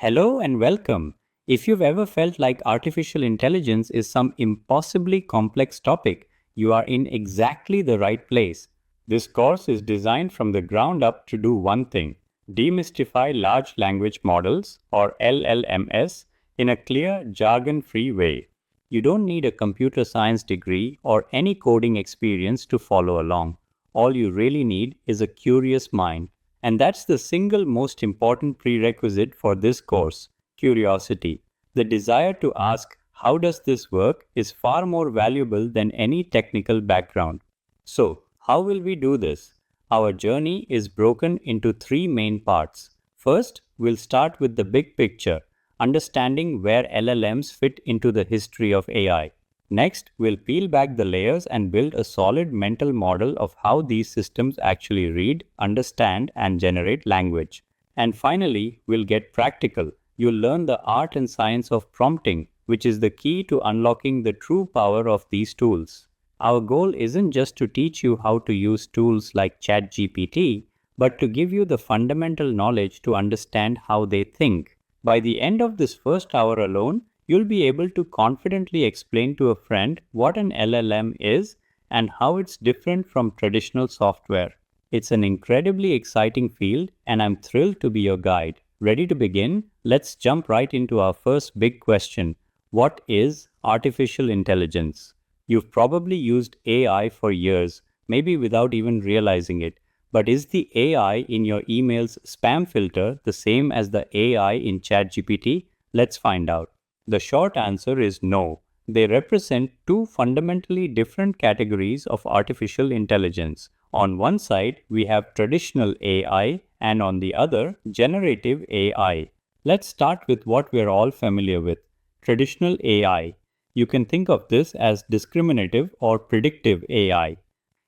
Hello and welcome. If you've ever felt like artificial intelligence is some impossibly complex topic, you are in exactly the right place. This course is designed from the ground up to do one thing: demystify large language models, or LLMs, in a clear, jargon free way. You don't need a computer science degree or any coding experience to follow along. All you really need is a curious mind. And that's the single most important prerequisite for this course: curiosity. The desire to ask, how does this work, is far more valuable than any technical background. So, how will we do this? Our journey is broken into three main parts. First, we'll start with the big picture, understanding where LLMs fit into the history of AI. Next, we'll peel back the layers and build a solid mental model of how these systems actually read, understand, and generate language. And finally, we'll get practical. You'll learn the art and science of prompting, which is the key to unlocking the true power of these tools. Our goal isn't just to teach you how to use tools like ChatGPT, but to give you the fundamental knowledge to understand how they think. By the end of this first hour alone, you'll be able to confidently explain to a friend what an LLM is and how it's different from traditional software. It's an incredibly exciting field, and I'm thrilled to be your guide. Ready to begin? Let's jump right into our first big question. What is artificial intelligence? You've probably used AI for years, maybe without even realizing it. But is the AI in your email's spam filter the same as the AI in ChatGPT? Let's find out. The short answer is no. They represent two fundamentally different categories of artificial intelligence. On one side, we have traditional AI, and on the other, generative AI. Let's start with what we're all familiar with: traditional AI. You can think of this as discriminative or predictive AI.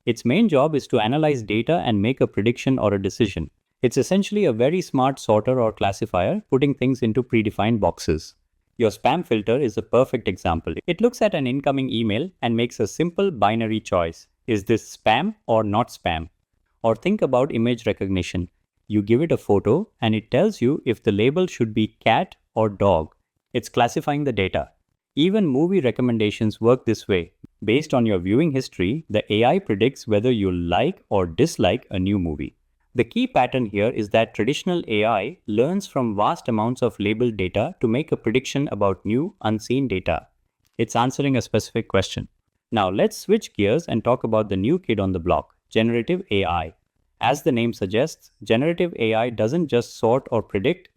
Its main job is to analyze data and make a prediction or a decision. It's essentially a very smart sorter or classifier, putting things into predefined boxes. Your spam filter is a perfect example. It looks at an incoming email and makes a simple binary choice: is this spam or not spam? Or think about image recognition. You give it a photo and it tells you if the label should be cat or dog. It's classifying the data. Even movie recommendations work this way. Based on your viewing history, the AI predicts whether you'll like or dislike a new movie. The key pattern here is that traditional AI learns from vast amounts of labeled data to make a prediction about new, unseen data. It's answering a specific question. Now let's switch gears and talk about the new kid on the block: generative AI. As the name suggests, generative AI doesn't just sort or predict,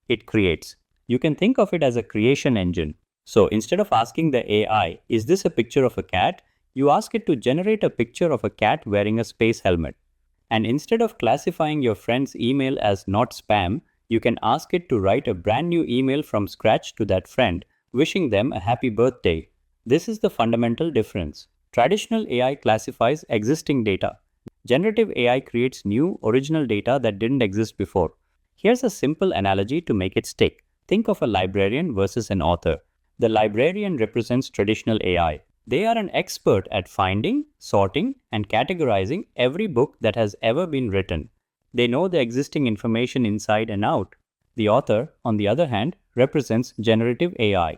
it creates. You can think of it as a creation engine. So instead of asking the AI, is this a picture of a cat? You ask it to generate a picture of a cat wearing a space helmet. And instead of classifying your friend's email as not spam, you can ask it to write a brand new email from scratch to that friend, wishing them a happy birthday. This is the fundamental difference. Traditional AI classifies existing data. Generative AI creates new, original data that didn't exist before. Here's a simple analogy to make it stick. Think of a librarian versus an author. The librarian represents traditional AI. They are an expert at finding, sorting, and categorizing every book that has ever been written. They know the existing information inside and out. The author, on the other hand, represents generative AI.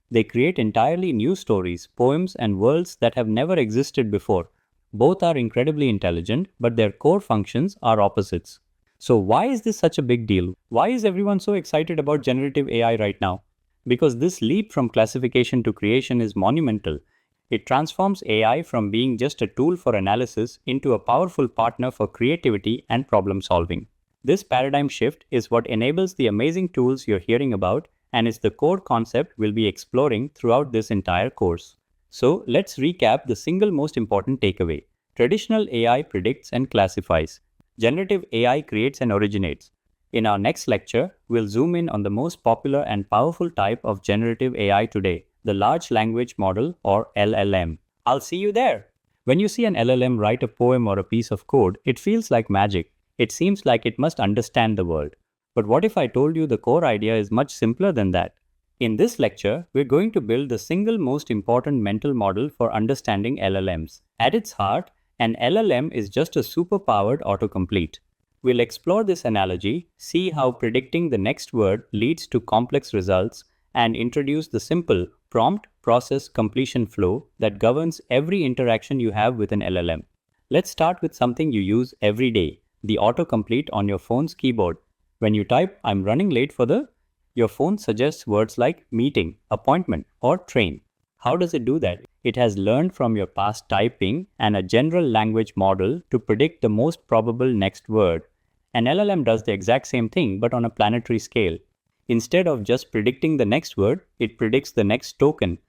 They create entirely new stories, poems, and worlds that have never existed before. Both are incredibly intelligent, but their core functions are opposites. So why is this such a big deal? Why is everyone so excited about generative AI right now? Because this leap from classification to creation is monumental. It transforms AI from being just a tool for analysis into a powerful partner for creativity and problem solving. This paradigm shift is what enables the amazing tools you're hearing about, and is the core concept we'll be exploring throughout this entire course. So let's recap the single most important takeaway. Traditional AI predicts and classifies. Generative AI creates and originates. In our next lecture, we'll zoom in on the most popular and powerful type of generative AI today: the large language model, or LLM. I'll see you there. When you see an LLM write a poem or a piece of code, it feels like magic. It seems like it must understand the world. But what if I told you the core idea is much simpler than that? In this lecture, we're going to build the single most important mental model for understanding LLMs. At its heart, an LLM is just a super-powered autocomplete. We'll explore this analogy, see how predicting the next word leads to complex results, and introduce the simple prompt process completion flow that governs every interaction you have with an LLM. Let's start with something you use every day, the autocomplete on your phone's keyboard. When you type, "I'm running late for the," your phone suggests words like meeting, appointment, or train. How does it do that? It has learned from your past typing and a general language model to predict the most probable next word. An LLM does the exact same thing but on a planetary scale. Instead of just predicting the next word, it predicts the next token.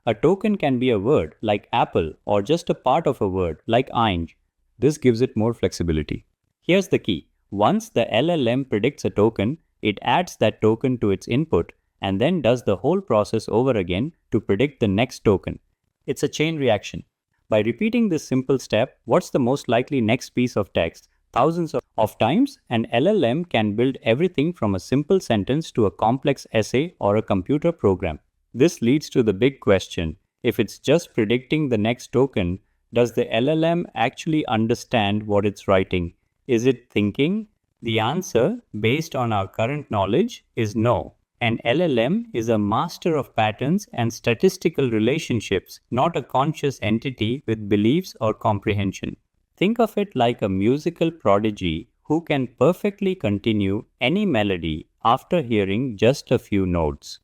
A token can be a word like apple or just a part of a word like orange. This gives it more flexibility. Here's the key. Once the LLM predicts a token, it adds that token to its input and then does the whole process over again to predict the next token. It's a chain reaction. By repeating this simple step, what's the most likely next piece of text? Thousands of times, an LLM can build everything from a simple sentence to a complex essay or a computer program. This leads to the big question. If it's just predicting the next token, does the LLM actually understand what it's writing? Is it thinking? The answer, based on our current knowledge, is no. An LLM is a master of patterns and statistical relationships, not a conscious entity with beliefs or comprehension. Think of it like a musical prodigy who can perfectly continue any melody after hearing just a few notes.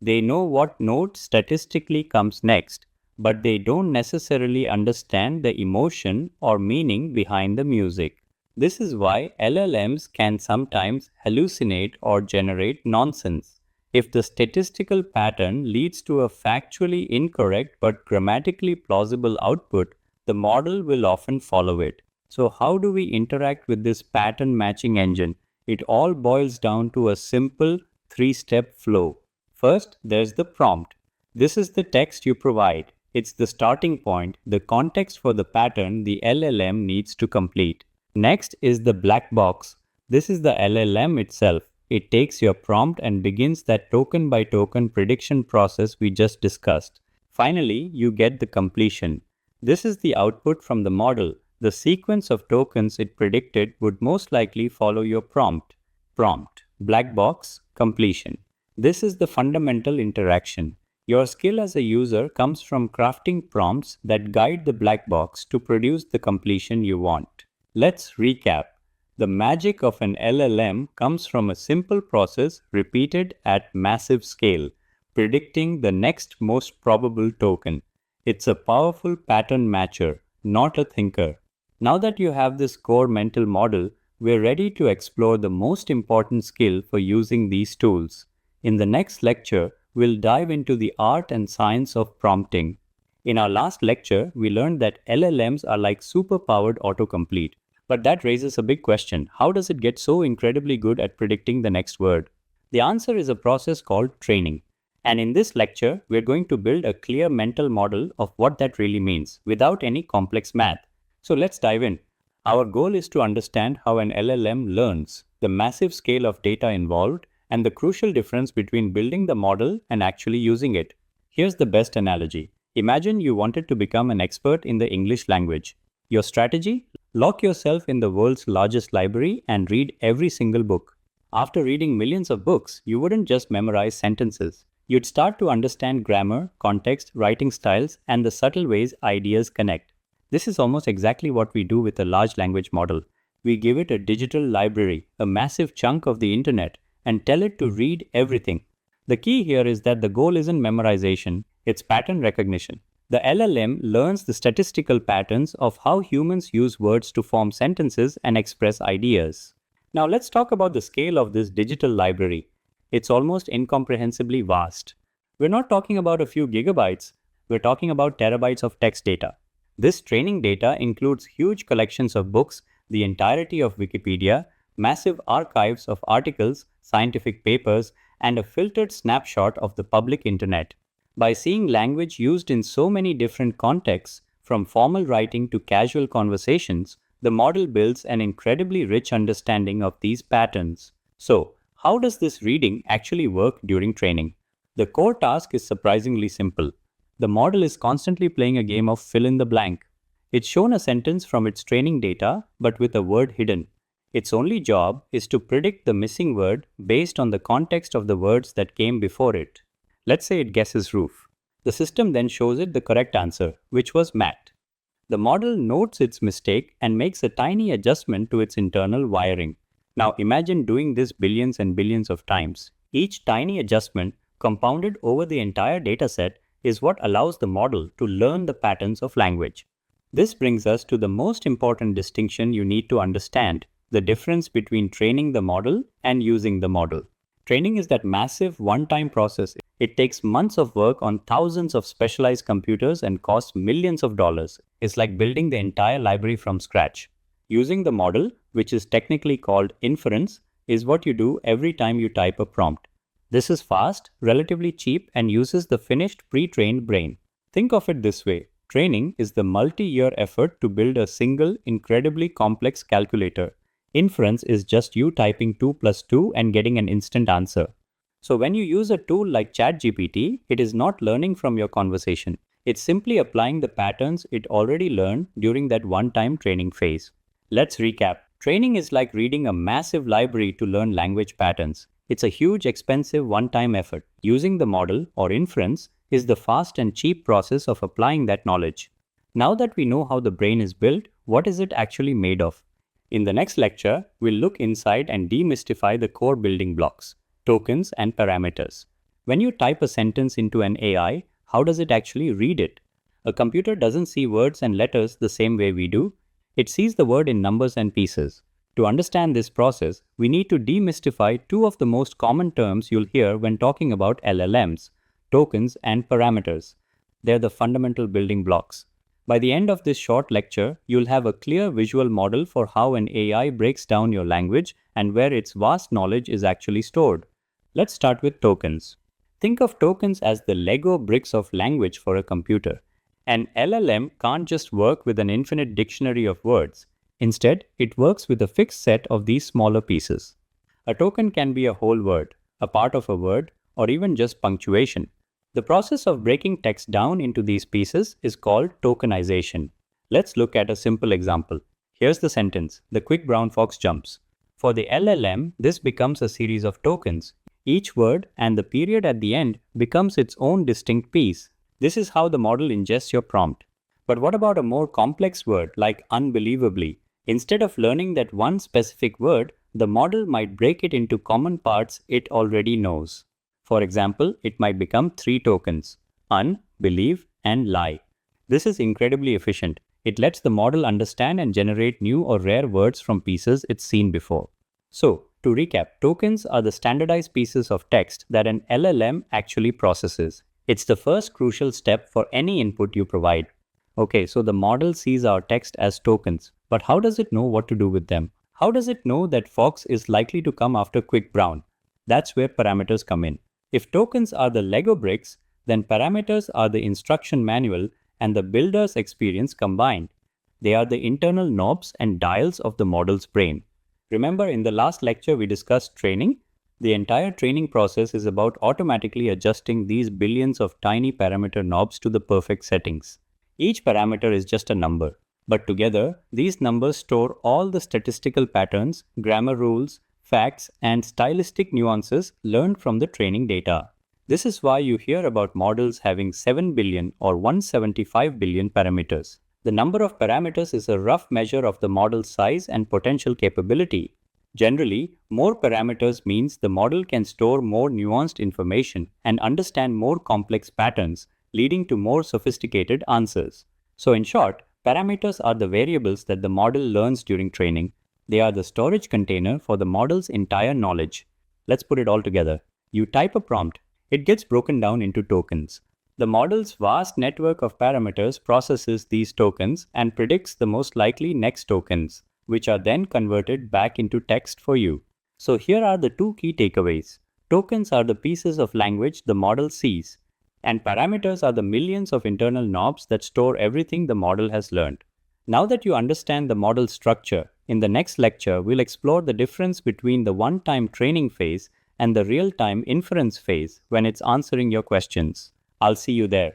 They know what note statistically comes next, but they don't necessarily understand the emotion or meaning behind the music. This is why LLMs can sometimes hallucinate or generate nonsense. If the statistical pattern leads to a factually incorrect but grammatically plausible output, the model will often follow it. So how do we interact with this pattern matching engine? It all boils down to a simple three-step flow. First, there's the prompt. This is the text you provide. It's the starting point, the context for the pattern the LLM needs to complete. Next is the black box. This is the LLM itself. It takes your prompt and begins that token by token prediction process we just discussed. Finally, you get the completion. This is the output from the model. The sequence of tokens it predicted would most likely follow your prompt. Prompt, black box, completion. This is the fundamental interaction. Your skill as a user comes from crafting prompts that guide the black box to produce the completion you want. Let's recap. The magic of an LLM comes from a simple process repeated at massive scale, predicting the next most probable token. It's a powerful pattern matcher, not a thinker. Now that you have this core mental model, we're ready to explore the most important skill for using these tools. In the next lecture, we'll dive into the art and science of prompting. In our last lecture, we learned that LLMs are like super-powered autocomplete. But that raises a big question. How does it get so incredibly good at predicting the next word? The answer is a process called training. And in this lecture, we're going to build a clear mental model of what that really means without any complex math. So let's dive in. Our goal is to understand how an LLM learns, the massive scale of data involved, and the crucial difference between building the model and actually using it. Here's the best analogy. Imagine you wanted to become an expert in the English language. Your strategy? Lock yourself in the world's largest library and read every single book. After reading millions of books, you wouldn't just memorize sentences. You'd start to understand grammar, context, writing styles, and the subtle ways ideas connect. This is almost exactly what we do with a large language model. We give it a digital library, a massive chunk of the internet, and tell it to read everything. The key here is that the goal isn't memorization, it's pattern recognition. The LLM learns the statistical patterns of how humans use words to form sentences and express ideas. Now let's talk about the scale of this digital library. It's almost incomprehensibly vast. We're not talking about a few gigabytes, we're talking about terabytes of text data. This training data includes huge collections of books, the entirety of Wikipedia, massive archives of articles, scientific papers, and a filtered snapshot of the public internet. By seeing language used in so many different contexts, from formal writing to casual conversations, the model builds an incredibly rich understanding of these patterns. So, how does this reading actually work during training? The core task is surprisingly simple. The model is constantly playing a game of fill in the blank. It's shown a sentence from its training data, but with a word hidden. Its only job is to predict the missing word based on the context of the words that came before it. Let's say it guesses roof. The system then shows it the correct answer, which was mat. The model notes its mistake and makes a tiny adjustment to its internal wiring. Now imagine doing this billions and billions of times. Each tiny adjustment, compounded over the entire dataset, is what allows the model to learn the patterns of language. This brings us to the most important distinction you need to understand: the difference between training the model and using the model. Training is that massive one-time process. It takes months of work on thousands of specialized computers and costs millions of dollars. It's like building the entire library from scratch. Using the model, which is technically called inference, is what you do every time you type a prompt. This is fast, relatively cheap, and uses the finished pre-trained brain. Think of it this way: training is the multi-year effort to build a single, incredibly complex calculator. Inference is just you typing 2 plus 2 and getting an instant answer. So when you use a tool like ChatGPT, it is not learning from your conversation. It's simply applying the patterns it already learned during that one-time training phase. Let's recap. Training is like reading a massive library to learn language patterns. It's a huge, expensive one-time effort. Using the model, or inference, is the fast and cheap process of applying that knowledge. Now that we know how the brain is built, what is it actually made of? In the next lecture, we'll look inside and demystify the core building blocks: tokens and parameters. When you type a sentence into an AI, how does it actually read it? A computer doesn't see words and letters the same way we do. It sees the word in numbers and pieces. To understand this process, we need to demystify two of the most common terms you'll hear when talking about LLMs: tokens and parameters. They're the fundamental building blocks. By the end of this short lecture, you'll have a clear visual model for how an AI breaks down your language and where its vast knowledge is actually stored. Let's start with tokens. Think of tokens as the Lego bricks of language for a computer. An LLM can't just work with an infinite dictionary of words. Instead, it works with a fixed set of these smaller pieces. A token can be a whole word, a part of a word, or even just punctuation. The process of breaking text down into these pieces is called tokenization. Let's look at a simple example. Here's the sentence: "The quick brown fox jumps." For the LLM, this becomes a series of tokens. Each word and the period at the end becomes its own distinct piece. This is how the model ingests your prompt. But what about a more complex word like unbelievably? Instead of learning that one specific word, the model might break it into common parts it already knows. For example, it might become 3 tokens: un, believe, and lie. This is incredibly efficient. It lets the model understand and generate new or rare words from pieces it's seen before. So, to recap, tokens are the standardized pieces of text that an LLM actually processes. It's the first crucial step for any input you provide. Okay, so the model sees our text as tokens, but how does it know what to do with them? How does it know that fox is likely to come after quick brown? That's where parameters come in. If tokens are the Lego bricks, then parameters are the instruction manual and the builder's experience combined. They are the internal knobs and dials of the model's brain. Remember, in the last lecture we discussed training? The entire training process is about automatically adjusting these billions of tiny parameter knobs to the perfect settings. Each parameter is just a number, but together, these numbers store all the statistical patterns, grammar rules, facts, and stylistic nuances learned from the training data. This is why you hear about models having 7 billion or 175 billion parameters. The number of parameters is a rough measure of the model's size and potential capability. Generally, more parameters means the model can store more nuanced information and understand more complex patterns, leading to more sophisticated answers. So in short, parameters are the variables that the model learns during training. They are the storage container for the model's entire knowledge. Let's put it all together. You type a prompt. It gets broken down into tokens. The model's vast network of parameters processes these tokens and predicts the most likely next tokens, which are then converted back into text for you. So here are the two key takeaways. Tokens are the pieces of language the model sees, and parameters are the millions of internal knobs that store everything the model has learned. Now that you understand the model structure, in the next lecture we'll explore the difference between the one-time training phase and the real-time inference phase when it's answering your questions. I'll see you there.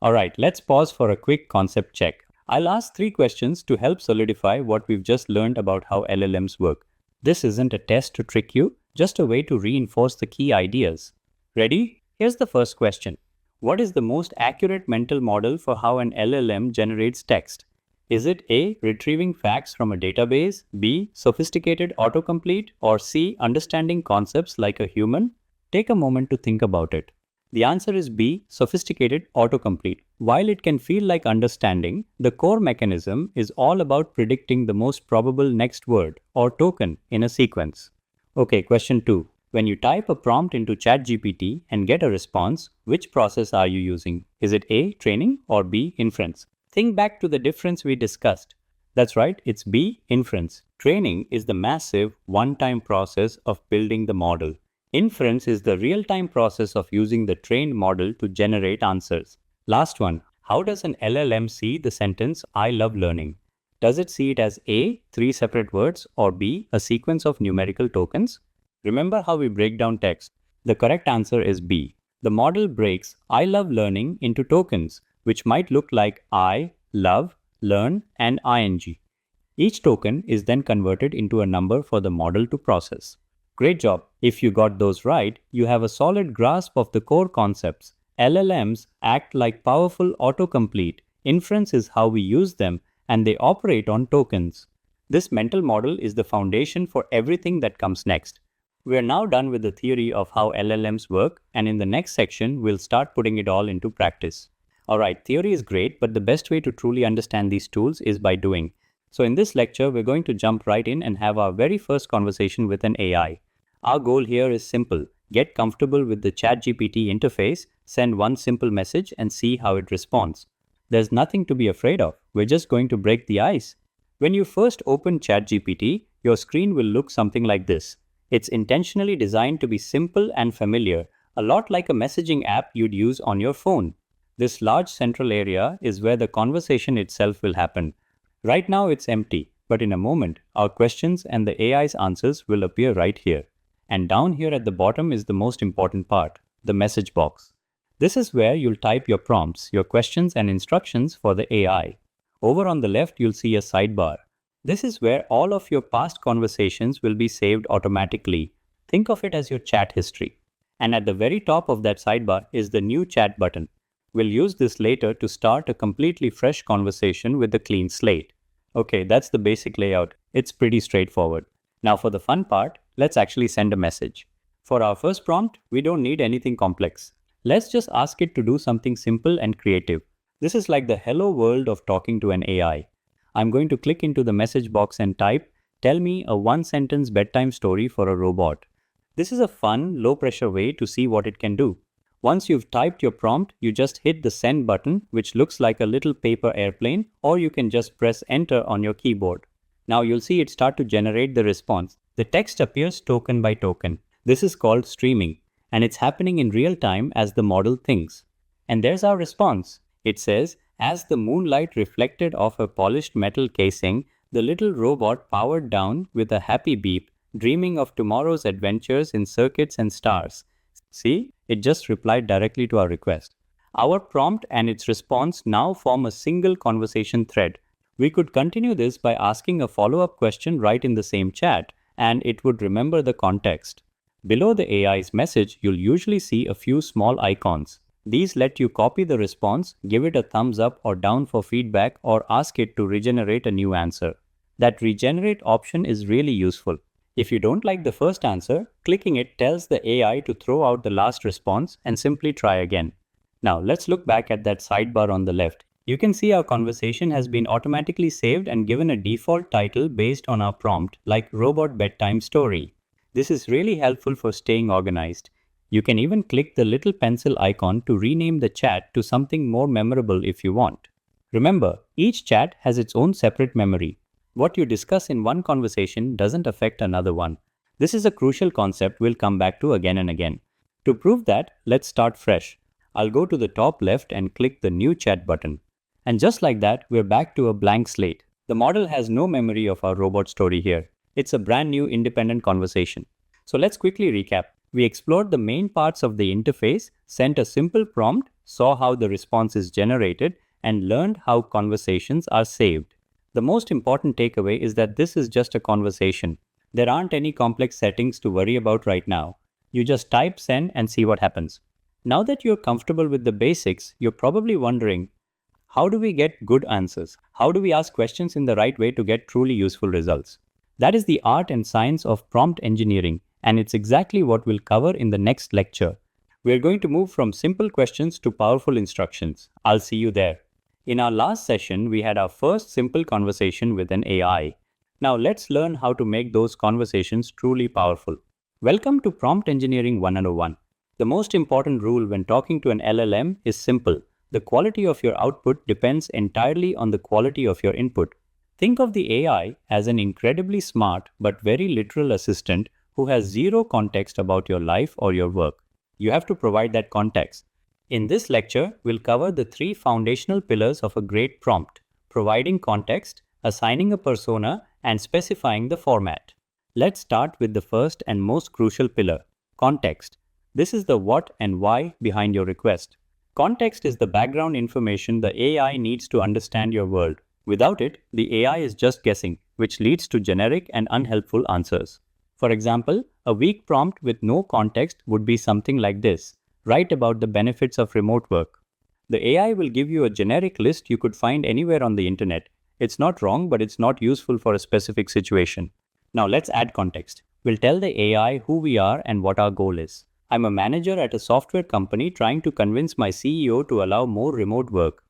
Alright, let's pause for a quick concept check. I'll ask 3 questions to help solidify what we've just learned about how LLMs work. This isn't a test to trick you, just a way to reinforce the key ideas. Ready? Here's the first question. What is the most accurate mental model for how an LLM generates text? Is it A. Retrieving facts from a database, B. Sophisticated autocomplete, or C. Understanding concepts like a human? Take a moment to think about it. The answer is B. Sophisticated autocomplete. While it can feel like understanding, the core mechanism is all about predicting the most probable next word or token in a sequence. Okay, question 2. When you type a prompt into ChatGPT and get a response, which process are you using? Is it A. Training or B. Inference? Think back to the difference we discussed. That's right, it's B. Inference. Training is the massive, one-time process of building the model. Inference is the real-time process of using the trained model to generate answers. Last one, how does an LLM see the sentence, I love learning? Does it see it as A, three separate words, or B, a sequence of numerical tokens? Remember how we break down text? The correct answer is B. The model breaks I love learning into tokens, which might look like I, love, learn, and ing. Each token is then converted into a number for the model to process. Great job! If you got those right, you have a solid grasp of the core concepts. LLMs act like powerful autocomplete. Inference is how we use them, and they operate on tokens. This mental model is the foundation for everything that comes next. We are now done with the theory of how LLMs work, and in the next section, we'll start putting it all into practice. Alright, theory is great, but the best way to truly understand these tools is by doing. So in this lecture, we're going to jump right in and have our very first conversation with an AI. Our goal here is simple. Get comfortable with the ChatGPT interface, send one simple message, and see how it responds. There's nothing to be afraid of. We're just going to break the ice. When you first open ChatGPT, your screen will look something like this. It's intentionally designed to be simple and familiar, a lot like a messaging app you'd use on your phone. This large central area is where the conversation itself will happen. Right now it's empty, but in a moment, our questions and the AI's answers will appear right here. And down here at the bottom is the most important part, the message box. This is where you'll type your prompts, your questions and instructions for the AI. Over on the left, you'll see a sidebar. This is where all of your past conversations will be saved automatically. Think of it as your chat history. And at the very top of that sidebar is the new chat button. We'll use this later to start a completely fresh conversation with a clean slate. Okay, that's the basic layout. It's pretty straightforward. Now for the fun part, let's actually send a message. For our first prompt, we don't need anything complex. Let's just ask it to do something simple and creative. This is like the hello world of talking to an AI. I'm going to click into the message box and type, tell me a one-sentence bedtime story for a robot. This is a fun, low-pressure way to see what it can do. Once you've typed your prompt, you just hit the send button, which looks like a little paper airplane, or you can just press enter on your keyboard. Now you'll see it start to generate the response. The text appears token by token. This is called streaming, and it's happening in real time as the model thinks. And there's our response. It says, as the moonlight reflected off a polished metal casing, the little robot powered down with a happy beep, dreaming of tomorrow's adventures in circuits and stars. See, it just replied directly to our request. Our prompt and its response now form a single conversation thread. We could continue this by asking a follow-up question right in the same chat, and it would remember the context. Below the AI's message, you'll usually see a few small icons. These let you copy the response, give it a thumbs up or down for feedback, or ask it to regenerate a new answer. That regenerate option is really useful. If you don't like the first answer, clicking it tells the AI to throw out the last response and simply try again. Now let's look back at that sidebar on the left. You can see our conversation has been automatically saved and given a default title based on our prompt, like Robot Bedtime Story. This is really helpful for staying organized. You can even click the little pencil icon to rename the chat to something more memorable if you want. Remember, each chat has its own separate memory. What you discuss in one conversation doesn't affect another one. This is a crucial concept we'll come back to again and again. To prove that, let's start fresh. I'll go to the top left and click the new chat button. And just like that, we're back to a blank slate. The model has no memory of our robot story here. It's a brand new independent conversation. So let's quickly recap. We explored the main parts of the interface, sent a simple prompt, saw how the response is generated, and learned how conversations are saved. The most important takeaway is that this is just a conversation. There aren't any complex settings to worry about right now. You just type send and see what happens. Now that you're comfortable with the basics, you're probably wondering, how do we get good answers? How do we ask questions in the right way to get truly useful results? That is the art and science of prompt engineering, and it's exactly what we'll cover in the next lecture. We're going to move from simple questions to powerful instructions. I'll see you there. In our last session, we had our first simple conversation with an AI. Now let's learn how to make those conversations truly powerful. Welcome to Prompt Engineering 101. The most important rule when talking to an LLM is simple. The quality of your output depends entirely on the quality of your input. Think of the AI as an incredibly smart but very literal assistant who has zero context about your life or your work. You have to provide that context. In this lecture, we'll cover the three foundational pillars of a great prompt: providing context, assigning a persona, and specifying the format. Let's start with the first and most crucial pillar: context. This is the what and why behind your request. Context is the background information the AI needs to understand your world. Without it, the AI is just guessing, which leads to generic and unhelpful answers. For example, a weak prompt with no context would be something like this: write about the benefits of remote work. The AI will give you a generic list you could find anywhere on the internet. It's not wrong, but it's not useful for a specific situation. Now let's add context. We'll tell the AI who we are and what our goal is. I'm a manager at a software company trying to convince my CEO to allow more remote work.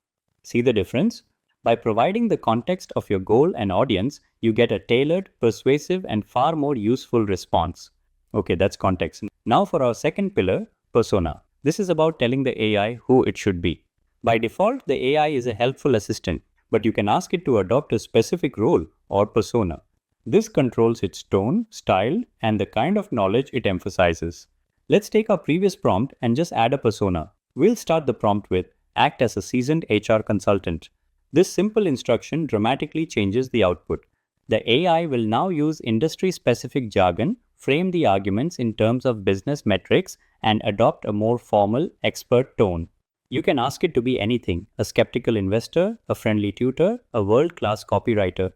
See the difference? By providing the context of your goal and audience, you get a tailored, persuasive, and far more useful response. Okay, that's context. Now for our second pillar, persona. This is about telling the AI who it should be. By default, the AI is a helpful assistant, but you can ask it to adopt a specific role or persona. This controls its tone, style, and the kind of knowledge it emphasizes. Let's take our previous prompt and just add a persona. We'll start the prompt with act as a seasoned HR consultant. This simple instruction dramatically changes the output. The AI will now use industry-specific jargon, frame the arguments in terms of business metrics, and adopt a more formal, expert tone. You can ask it to be anything: a skeptical investor, a friendly tutor, a world-class copywriter.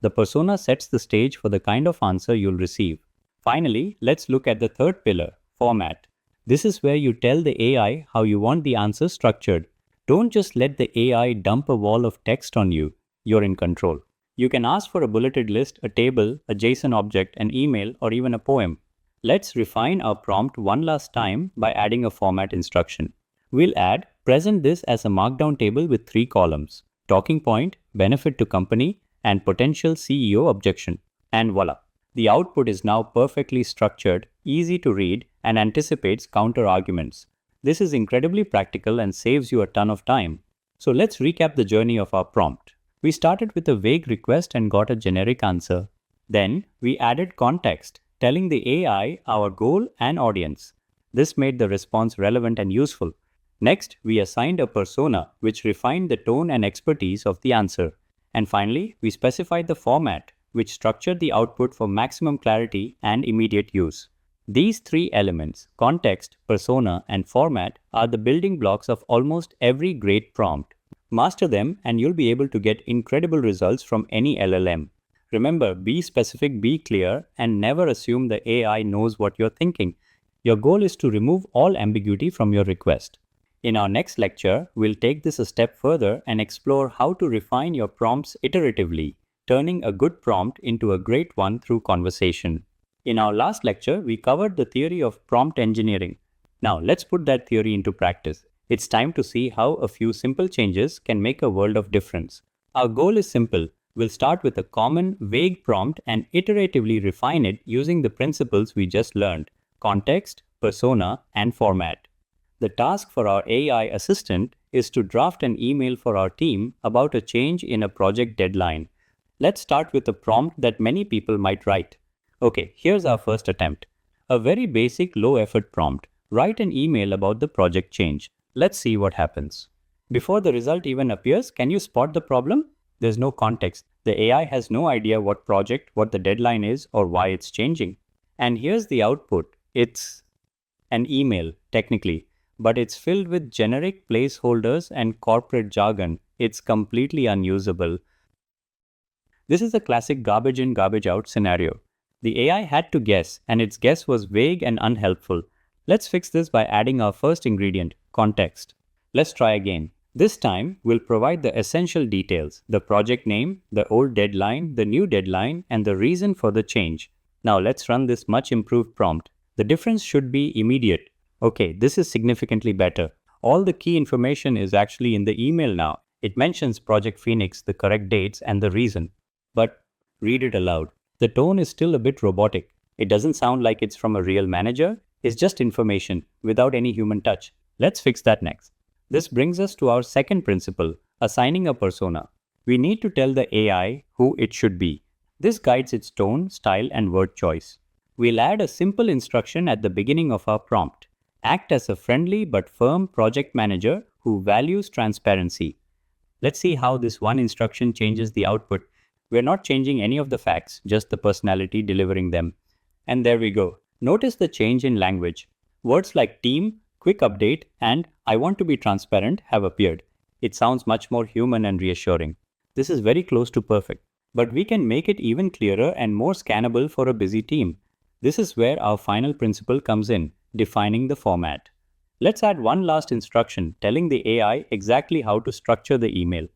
The persona sets the stage for the kind of answer you'll receive. Finally, let's look at the third pillar: format. This is where you tell the AI how you want the answer structured. Don't just let the AI dump a wall of text on you. You're in control. You can ask for a bulleted list, a table, a JSON object, an email, or even a poem. Let's refine our prompt one last time by adding a format instruction. We'll add, present this as a markdown table with 3 columns: talking point, benefit to company, and potential CEO objection. And voila! The output is now perfectly structured, easy to read, and anticipates counter arguments. This is incredibly practical and saves you a ton of time. So let's recap the journey of our prompt. We started with a vague request and got a generic answer. Then, we added context, telling the AI our goal and audience. This made the response relevant and useful. Next, we assigned a persona, which refined the tone and expertise of the answer. And finally, we specified the format, which structured the output for maximum clarity and immediate use. These 3 elements, context, persona, and format, are the building blocks of almost every great prompt. Master them and you'll be able to get incredible results from any LLM. Remember, be specific, be clear, and never assume the AI knows what you're thinking. Your goal is to remove all ambiguity from your request. In our next lecture, we'll take this a step further and explore how to refine your prompts iteratively, turning a good prompt into a great one through conversation. In our last lecture, we covered the theory of prompt engineering. Now, let's put that theory into practice. It's time to see how a few simple changes can make a world of difference. Our goal is simple. We'll start with a common, vague prompt and iteratively refine it using the principles we just learned: context, persona, and format. The task for our AI assistant is to draft an email for our team about a change in a project deadline. Let's start with a prompt that many people might write. Okay, here's our first attempt. A very basic low-effort prompt. Write an email about the project change. Let's see what happens. Before the result even appears, can you spot the problem? There's no context. The AI has no idea what project, what the deadline is, or why it's changing. And here's the output. It's an email, technically, but it's filled with generic placeholders and corporate jargon. It's completely unusable. This is a classic garbage in, garbage out scenario. The AI had to guess, and its guess was vague and unhelpful. Let's fix this by adding our first ingredient, context. Let's try again. This time, we'll provide the essential details, the project name, the old deadline, the new deadline, and the reason for the change. Now let's run this much improved prompt. The difference should be immediate. Okay, this is significantly better. All the key information is actually in the email now. It mentions Project Phoenix, the correct dates, and the reason. But read it aloud. The tone is still a bit robotic. It doesn't sound like it's from a real manager. It's just information without any human touch. Let's fix that next. This brings us to our second principle, assigning a persona. We need to tell the AI who it should be. This guides its tone, style, and word choice. We'll add a simple instruction at the beginning of our prompt. Act as a friendly but firm project manager who values transparency. Let's see how this one instruction changes the output. We're not changing any of the facts, just the personality delivering them. And there we go. Notice the change in language. Words like team, quick update, and I want to be transparent have appeared. It sounds much more human and reassuring. This is very close to perfect. But we can make it even clearer and more scannable for a busy team. This is where our final principle comes in, defining the format. Let's add one last instruction telling the AI exactly how to structure the email.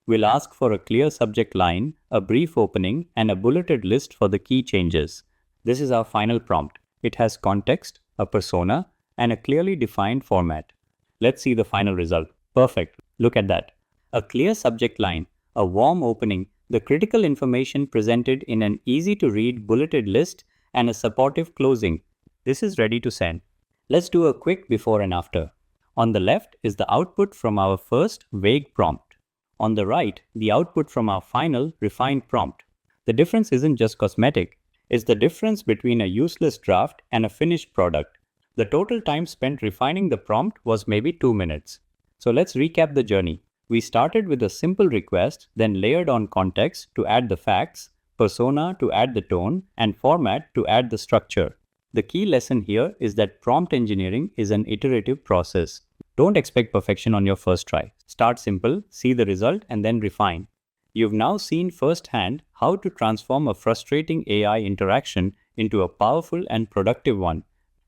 We'll ask for a clear subject line, a brief opening, and a bulleted list for the key changes. This is our final prompt. It has context, a persona, and a clearly defined format. Let's see the final result. Perfect. Look at that. A clear subject line, a warm opening, the critical information presented in an easy-to-read bulleted list, and a supportive closing. This is ready to send. Let's do a quick before and after. On the left is the output from our first vague prompt. On the right, the output from our final refined prompt. The difference isn't just cosmetic, it's the difference between a useless draft and a finished product. The total time spent refining the prompt was maybe 2 minutes. So let's recap the journey. We started with a simple request, then layered on context to add the facts, persona to add the tone, and format to add the structure. The key lesson here is that prompt engineering is an iterative process. Don't expect perfection on your first try. Start simple, see the result, and then refine. You've now seen firsthand how to transform a frustrating AI interaction into a powerful and productive one.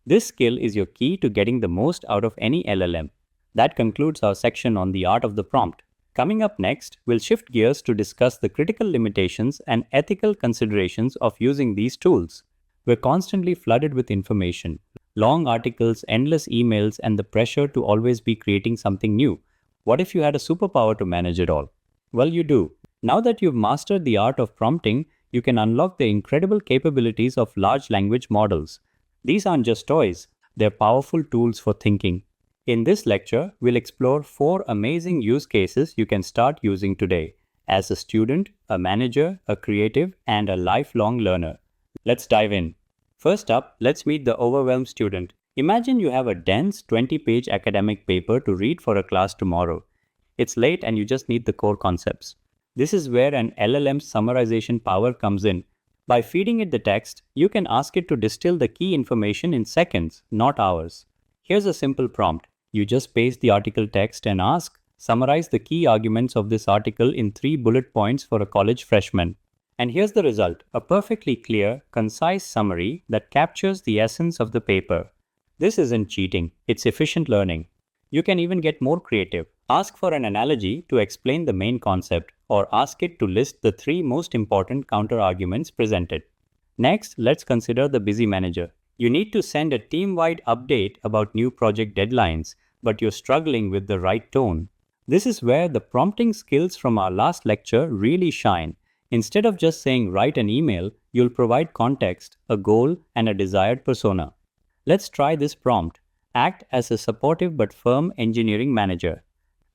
This skill is your key to getting the most out of any LLM. That concludes our section on the art of the prompt. Coming up next, we'll shift gears to discuss the critical limitations and ethical considerations of using these tools. We're constantly flooded with information, long articles, endless emails, and the pressure to always be creating something new. What if you had a superpower to manage it all? Well, you do. Now that you've mastered the art of prompting, you can unlock the incredible capabilities of large language models. These aren't just toys, they're powerful tools for thinking. In this lecture, we'll explore 4 amazing use cases you can start using today as a student, a manager, a creative, and a lifelong learner. Let's dive in. First up, let's meet the overwhelmed student. Imagine you have a dense 20-page academic paper to read for a class tomorrow. It's late and you just need the core concepts. This is where an LLM's summarization power comes in. By feeding it the text, you can ask it to distill the key information in seconds, not hours. Here's a simple prompt. You just paste the article text and ask, summarize the key arguments of this article in 3 bullet points for a college freshman. And here's the result, a perfectly clear, concise summary that captures the essence of the paper. This isn't cheating, it's efficient learning. You can even get more creative. Ask for an analogy to explain the main concept, or ask it to list the 3 most important counter-arguments presented. Next, let's consider the busy manager. You need to send a team-wide update about new project deadlines, but you're struggling with the right tone. This is where the prompting skills from our last lecture really shine. Instead of just saying write an email, you'll provide context, a goal, and a desired persona. Let's try this prompt. Act as a supportive but firm engineering manager.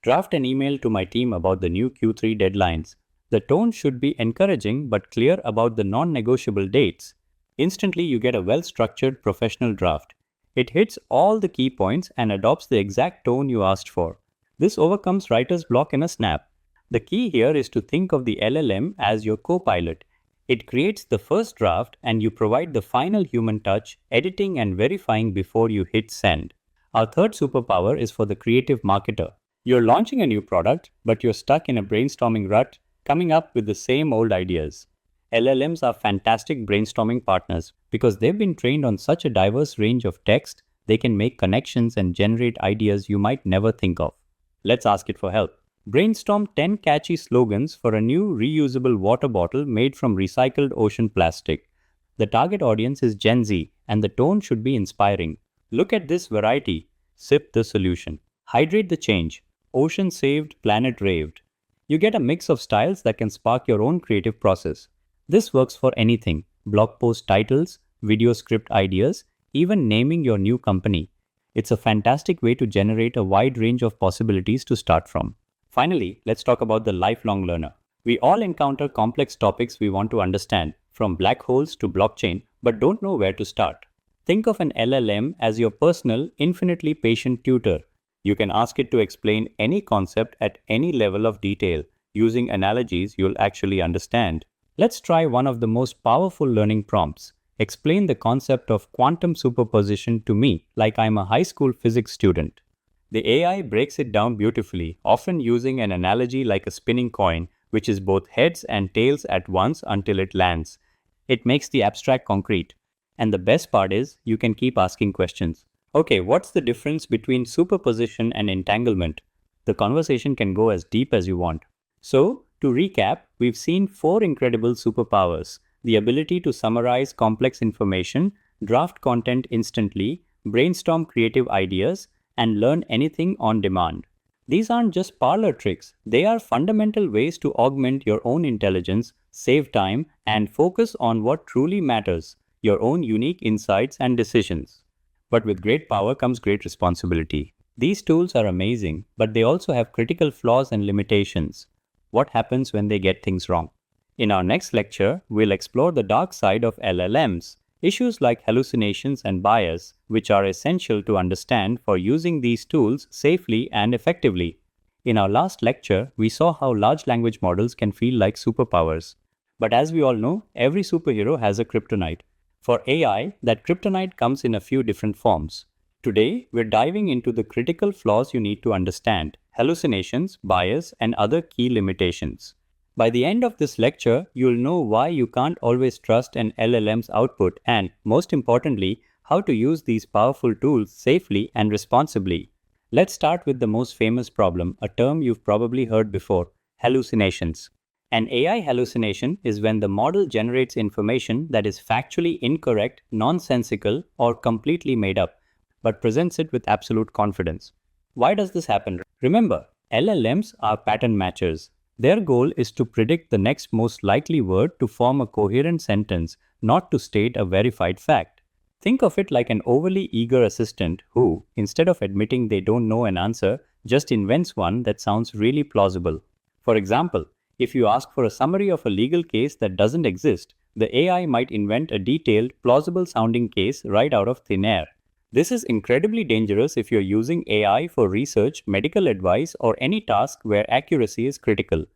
Draft an email to my team about the new Q3 deadlines. The tone should be encouraging but clear about the non-negotiable dates. Instantly, you get a well-structured professional draft. It hits all the key points and adopts the exact tone you asked for. This overcomes writer's block in a snap. The key here is to think of the LLM as your co-pilot. It creates the first draft and you provide the final human touch, editing and verifying before you hit send. Our third superpower is for the creative marketer. You're launching a new product, but you're stuck in a brainstorming rut, coming up with the same old ideas. LLMs are fantastic brainstorming partners because they've been trained on such a diverse range of text, they can make connections and generate ideas you might never think of. Let's ask it for help. Brainstorm 10 catchy slogans for a new reusable water bottle made from recycled ocean plastic. The target audience is Gen Z, and the tone should be inspiring. Look at this variety. Sip the solution. Hydrate the change. Ocean saved, planet raved. You get a mix of styles that can spark your own creative process. This works for anything: blog post titles, video script ideas, even naming your new company. It's a fantastic way to generate a wide range of possibilities to start from. Finally, let's talk about the lifelong learner. We all encounter complex topics we want to understand, from black holes to blockchain, but don't know where to start. Think of an LLM as your personal, infinitely patient tutor. You can ask it to explain any concept at any level of detail, using analogies you'll actually understand. Let's try one of the most powerful learning prompts. Explain the concept of quantum superposition to me like I'm a high school physics student. The AI breaks it down beautifully, often using an analogy like a spinning coin, which is both heads and tails at once until it lands. It makes the abstract concrete. And the best part is, you can keep asking questions. Okay, what's the difference between superposition and entanglement? The conversation can go as deep as you want. So, to recap, we've seen 4 incredible superpowers: the ability to summarize complex information, draft content instantly, brainstorm creative ideas, and learn anything on demand. These aren't just parlor tricks, they are fundamental ways to augment your own intelligence, save time, and focus on what truly matters: your own unique insights and decisions. But with great power comes great responsibility. These tools are amazing, but they also have critical flaws and limitations. What happens when they get things wrong? In our next lecture, we'll explore the dark side of LLMs, issues like hallucinations and bias, which are essential to understand for using these tools safely and effectively. In our last lecture, we saw how large language models can feel like superpowers. But as we all know, every superhero has a kryptonite. For AI, that kryptonite comes in a few different forms. Today, we're diving into the critical flaws you need to understand: hallucinations, bias, and other key limitations. By the end of this lecture, you'll know why you can't always trust an LLM's output and, most importantly, how to use these powerful tools safely and responsibly. Let's start with the most famous problem, a term you've probably heard before: hallucinations. An AI hallucination is when the model generates information that is factually incorrect, nonsensical, or completely made up, but presents it with absolute confidence. Why does this happen? Remember, LLMs are pattern matchers. Their goal is to predict the next most likely word to form a coherent sentence, not to state a verified fact. Think of it like an overly eager assistant who, instead of admitting they don't know an answer, just invents one that sounds really plausible. For example, if you ask for a summary of a legal case that doesn't exist, the AI might invent a detailed, plausible-sounding case right out of thin air. This is incredibly dangerous if you're using AI for research, medical advice, or any task where accuracy is critical.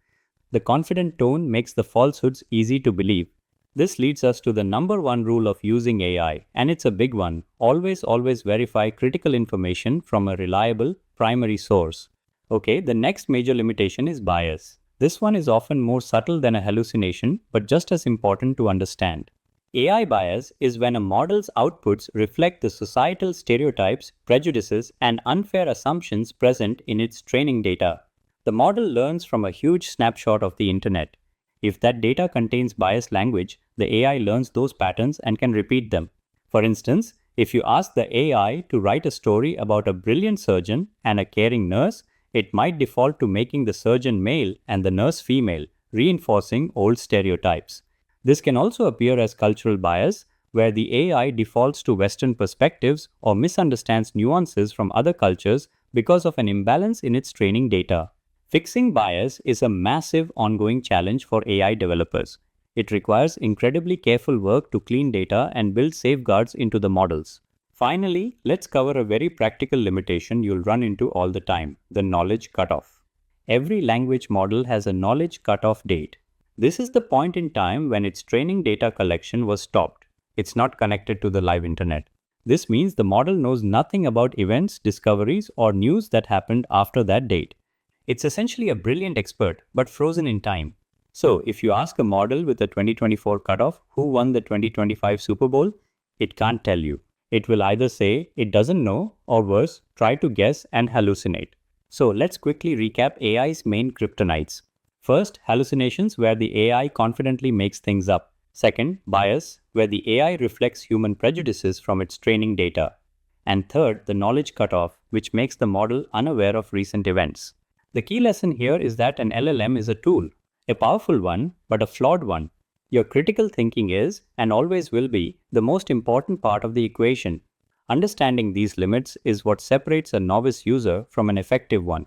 The confident tone makes the falsehoods easy to believe. This leads us to the number one rule of using AI, and it's a big one: always verify critical information from a reliable, primary source. Okay, the next major limitation is bias. This one is often more subtle than a hallucination, but just as important to understand. AI bias is when a model's outputs reflect the societal stereotypes, prejudices, and unfair assumptions present in its training data. The model learns from a huge snapshot of the internet. If that data contains biased language, the AI learns those patterns and can repeat them. For instance, if you ask the AI to write a story about a brilliant surgeon and a caring nurse, it might default to making the surgeon male and the nurse female, reinforcing old stereotypes. This can also appear as cultural bias, where the AI defaults to Western perspectives or misunderstands nuances from other cultures because of an imbalance in its training data. Fixing bias is a massive ongoing challenge for AI developers. It requires incredibly careful work to clean data and build safeguards into the models. Finally, let's cover a very practical limitation you'll run into all the time: the knowledge cutoff. Every language model has a knowledge cutoff date. This is the point in time when its training data collection was stopped. It's not connected to the live internet. This means the model knows nothing about events, discoveries, or news that happened after that date. It's essentially a brilliant expert, but frozen in time. So, if you ask a model with a 2024 cutoff who won the 2025 Super Bowl, it can't tell you. It will either say it doesn't know or worse, try to guess and hallucinate. So, let's quickly recap AI's main kryptonites. First, hallucinations, where the AI confidently makes things up. Second, bias, where the AI reflects human prejudices from its training data. And third, the knowledge cutoff, which makes the model unaware of recent events. The key lesson here is that an LLM is a tool, a powerful one, but a flawed one. Your critical thinking is, and always will be, the most important part of the equation. Understanding these limits is what separates a novice user from an effective one.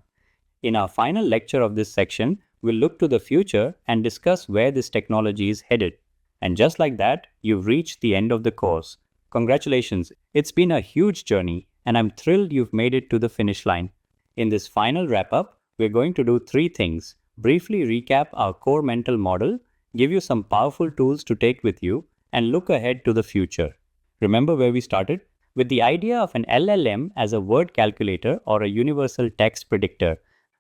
In our final lecture of this section, we'll look to the future and discuss where this technology is headed. And just like that, you've reached the end of the course. Congratulations, it's been a huge journey, and I'm thrilled you've made it to the finish line. In this final wrap up, we're going to do three things: briefly recap our core mental model, give you some powerful tools to take with you, and look ahead to the future. Remember where we started? With the idea of an LLM as a word calculator or a universal text predictor.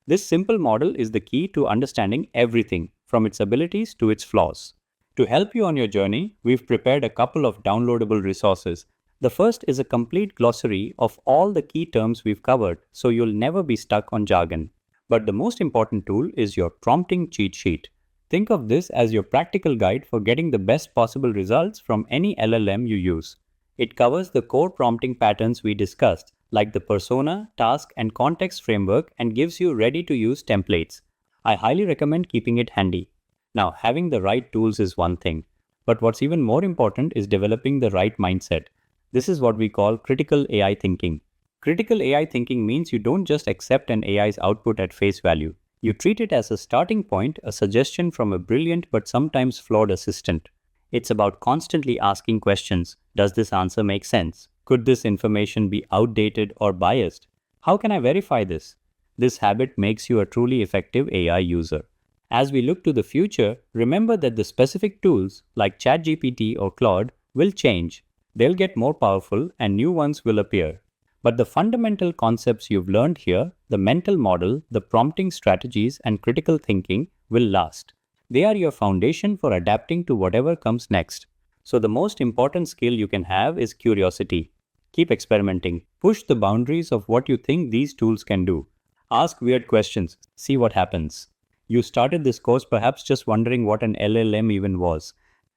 This simple model is the key to understanding everything, from its abilities to its flaws. To help you on your journey, we've prepared a couple of downloadable resources. The first is a complete glossary of all the key terms we've covered, so you'll never be stuck on jargon. But the most important tool is your prompting cheat sheet. Think of this as your practical guide for getting the best possible results from any LLM you use. It covers the core prompting patterns we discussed, like the persona, task, and context framework, and gives you ready-to-use templates. I highly recommend keeping it handy. Now, having the right tools is one thing, but what's even more important is developing the right mindset. This is what we call critical AI thinking. Critical AI thinking means you don't just accept an AI's output at face value. You treat it as a starting point, a suggestion from a brilliant but sometimes flawed assistant. It's about constantly asking questions. Does this answer make sense? Could this information be outdated or biased? How can I verify this? This habit makes you a truly effective AI user. As we look to the future, remember that the specific tools like ChatGPT or Claude will change. They'll get more powerful and new ones will appear. But the fundamental concepts you've learned here, the mental model, the prompting strategies, and critical thinking, will last. They are your foundation for adapting to whatever comes next. So the most important skill you can have is curiosity. Keep experimenting. Push the boundaries of what you think these tools can do. Ask weird questions. See what happens. You started this course perhaps just wondering what an LLM even was.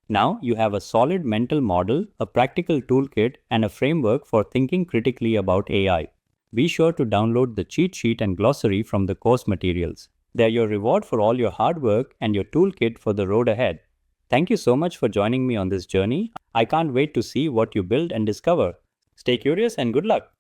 Now you have a solid mental model, a practical toolkit, and a framework for thinking critically about AI. Be sure to download the cheat sheet and glossary from the course materials. They're your reward for all your hard work and your toolkit for the road ahead. Thank you so much for joining me on this journey. I can't wait to see what you build and discover. Stay curious and good luck.